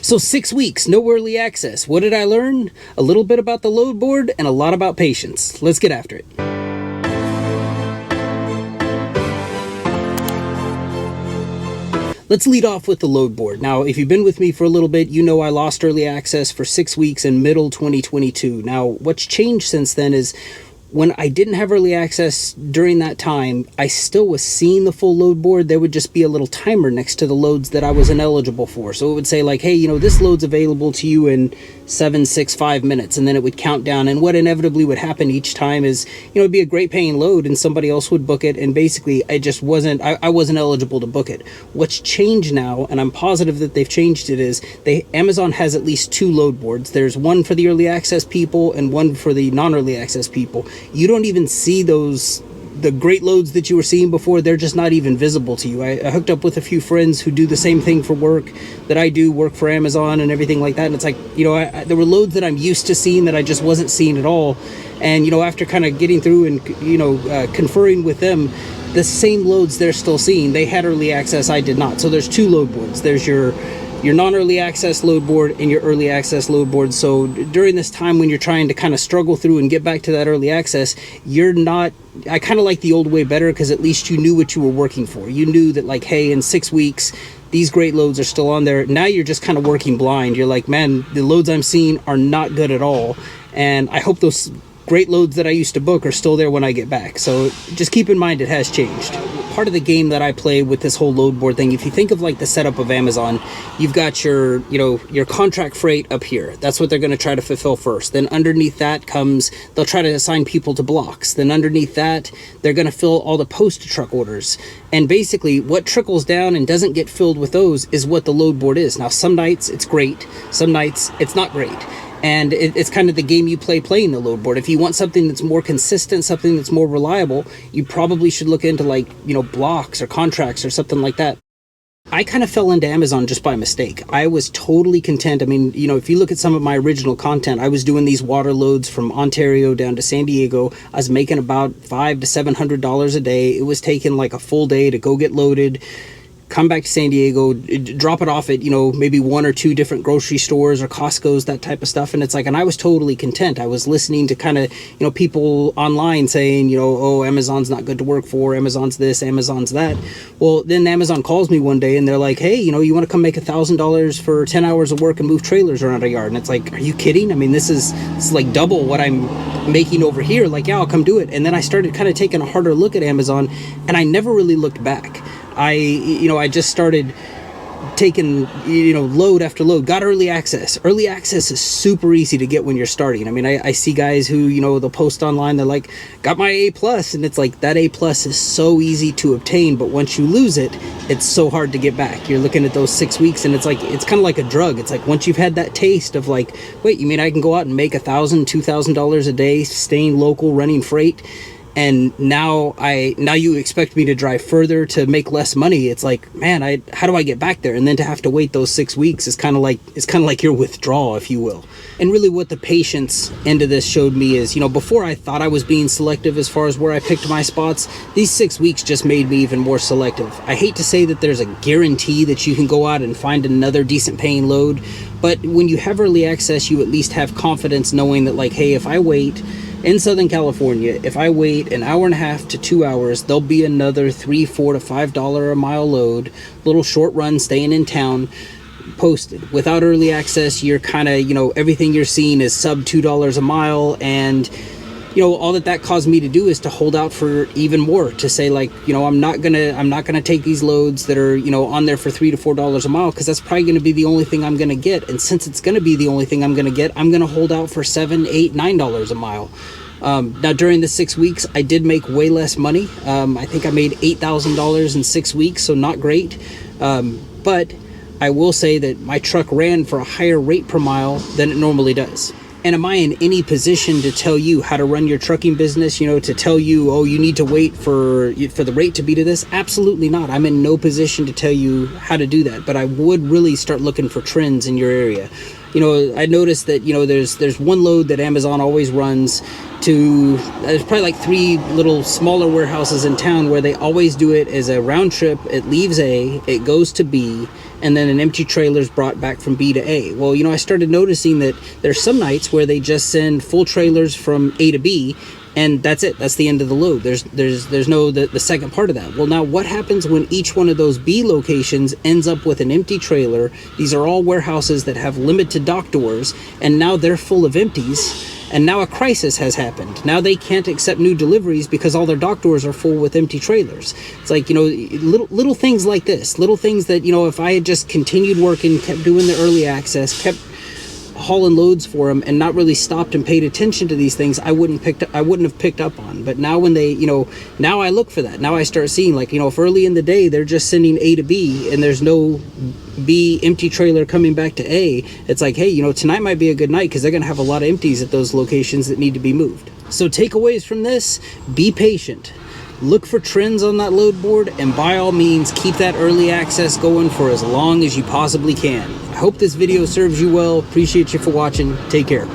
So 6 weeks, no early access. What did I learn? A little bit about the load board and a lot about patience. Let's get after it. Let's lead off with the load board. Now, if you've been with me for a little bit, you know I lost early access for 6 weeks in middle 2022. Now, what's changed since then is when I didn't have early access during that time, I still was seeing the full load board. There would just be a little timer next to the loads that I was ineligible for. So it would say like, hey, this load's available to you in 7, 6, 5 minutes. And then it would count down. And what inevitably would happen each time is, it'd be a great paying load and somebody else would book it. And basically I just wasn't eligible to book it. What's changed now, and I'm positive that they've changed it, is Amazon has at least 2 load boards. There's one for the early access people and one for the non-early access people. You don't even see the great loads that you were seeing before. They're just not even visible to you. I hooked up with a few friends who do the same thing for work that I do, work for Amazon and everything like that. And it's like, there were loads that I'm used to seeing that I just wasn't seeing at all. And, after kind of getting through and, conferring with them, the same loads they're still seeing. They had early access, I did not. So there's 2 load boards. There's your non-early access load board and your early access load board. So during this time when you're trying to kind of struggle through and get back to that early access, I kind of like the old way better, because at least you knew what you were working for. You knew that like, hey, in 6 weeks, these great loads are still on there. Now you're just kind of working blind. You're like, man, the loads I'm seeing are not good at all. And I hope those great loads that I used to book are still there when I get back. So just keep in mind it has changed. Part of the game that I play with this whole load board thing, if you think of like the setup of Amazon, you've got your contract freight up here. That's what they're going to try to fulfill first. Then underneath that comes, they'll try to assign people to blocks. Then underneath that, they're going to fill all the post truck orders. And basically what trickles down and doesn't get filled with those is what the load board is. Now, some nights it's great. Some nights it's not great. And it's kind of the game you playing the load board. If you want something that's more consistent, something that's more reliable, you probably should look into blocks or contracts or something like that. I kind of fell into Amazon just by mistake. I was totally content. I mean, if you look at some of my original content, I was doing these water loads from Ontario down to San Diego. I was making about $500 to $700 a day. It was taking like a full day to go get loaded, come back to San Diego, drop it off at, maybe 1 or 2 different grocery stores or Costco's, that type of stuff. And it's like, and I was totally content. I was listening to kind of, people online saying, oh, Amazon's not good to work for. Amazon's this, Amazon's that. Well, then Amazon calls me one day and they're like, hey, you want to come make $1,000 for 10 hours of work and move trailers around our yard? And it's like, are you kidding? I mean, this is like double what I'm making over here. Like, yeah, I'll come do it. And then I started kind of taking a harder look at Amazon, and I never really looked back. I just started taking, load after load, got early access. Early access is super easy to get when you're starting. I mean, I see guys who, they'll post online, they're like, got my A+, and it's like, that A+ is so easy to obtain, but once you lose it, it's so hard to get back. You're looking at those 6 weeks, and it's like, it's kind of like a drug. It's like, once you've had that taste of like, wait, you mean I can go out and make $1,000, $2,000 a day, staying local, running freight, and now you expect me to drive further to make less money? It's like, man, how do I get back there? And then to have to wait those 6 weeks is kind of like your withdrawal, if you will. And really what the patience end of this showed me is, before I thought I was being selective as far as where I picked my spots, these 6 weeks just made me even more selective. I hate to say that there's a guarantee that you can go out and find another decent paying load, but when you have early access, you at least have confidence knowing that like, hey, if I wait in Southern California, if I wait an hour and a half to 2 hours, there'll be another $3, $4 to $5 a mile load, little short run staying in town, posted. Without early access, you're kind of, everything you're seeing is sub $2 a mile, and all that caused me to do is to hold out for even more, to say like, I'm not gonna take these loads that are, on there for $3 to $4 a mile, because that's probably going to be the only thing I'm going to get. And since it's going to be the only thing I'm going to get, I'm going to hold out for $7, $8, $9 a mile. Now during the 6 weeks, I did make way less money. I think I made $8,000 in 6 weeks, so not great. But I will say that my truck ran for a higher rate per mile than it normally does. And am I in any position to tell you how to run your trucking business, to tell you, oh, you need to wait for the rate to be to this? Absolutely not. I'm in no position to tell you how to do that, but I would really start looking for trends in your area. I noticed that, there's one load that Amazon always runs to, there's probably like 3 little smaller warehouses in town where they always do it as a round trip. It leaves A, it goes to B, and then an empty trailer is brought back from B to A. Well, I started noticing that there's some nights where they just send full trailers from A to B, and that's it. That's the end of the load. There's no the second part of that. Well, now what happens when each one of those B locations ends up with an empty trailer? These are all warehouses that have limited dock doors, and now they're full of empties. And now a crisis has happened. Now they can't accept new deliveries because all their dock doors are full with empty trailers. It's like, little things like this. Little things that, if I had just continued working, kept doing the early access, kept hauling loads for them and not really stopped and paid attention to these things, I wouldn't have picked up on. But now when they, now I look for that. Now I start seeing, like, if early in the day they're just sending A to B and there's no B empty trailer coming back to A, it's like, hey, tonight might be a good night because they're going to have a lot of empties at those locations that need to be moved. So takeaways from this: be patient. Look for trends on that load board, and by all means, keep that early access going for as long as you possibly can. I hope this video serves you well. Appreciate you for watching. Take care.